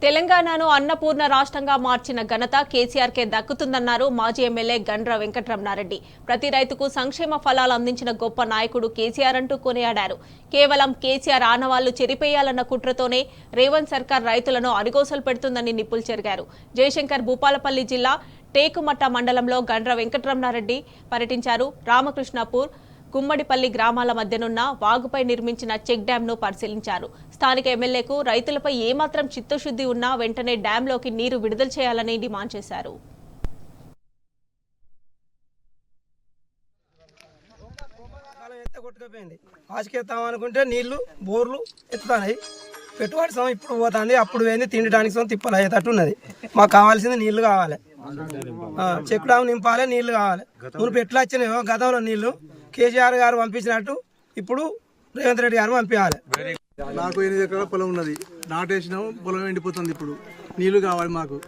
తెలంగాణను అన్నపూర్ణ రాష్ట్రంగా మార్చిన ఘనత కేసీఆర్కే దక్కుతుందన్నారు మాజీ ఎమ్మెల్యే గండ్ర వెంకటరమణారెడ్డి. ప్రతి రైతుకు సంక్షేమ ఫలాలు అందించిన గొప్ప నాయకుడు కేసీఆర్ అంటూ కొనియాడారు. కేవలం కేసీఆర్ ఆనవాళ్లు చెరిపేయాలన్న కుట్రతోనే రేవంత్ సర్కార్ రైతులను అరిగోసలు పెడుతుందని నిప్పులు చెరిగారు. జయశంకర్ భూపాలపల్లి జిల్లా టేకుమట్ట మండలంలో గండ్ర వెంకటరమణారెడ్డి పర్యటించారు. రామకృష్ణాపూర్ గుమ్మడిపల్లి గ్రామాల మధ్యనున్న వాగుపై నిర్మించిన చెక్ డ్యాంను పరిశీలించారు. స్థానిక ఎమ్మెల్యేకు రైతులపై ఏమాత్రం చిత్తశుద్ధి ఉన్నా వెంటనే డ్యాంలోకి నీరు విడుదల చేయాలని డిమాండ్ చేశారు. అనుకుంటే నీళ్లు బోర్లు ఎత్తుతాయి, పెట్టుబడి సమయం ఇప్పుడు పోతుంది, అప్పుడు పోయింది తినడానికి సమయం తిప్పలు అయ్యేటట్టు ఉన్నది. మాకు కావాల్సింది నీళ్లు కావాలి, చెక్ డ్యామ్ నింపాలి, నీళ్లు కావాలి. మునుపు ఎట్లా వచ్చినాయో గతంలో నీళ్లు కేసీఆర్ గారు పంపించినట్టు ఇప్పుడు రేవంత్ రెడ్డి గారు పంపించాలి. నాకు 8 ఎకరాల పొలం ఉన్నది, నాటేసినాం, పొలం ఎండిపోతుంది. ఇప్పుడు నీళ్లు కావాలి మాకు.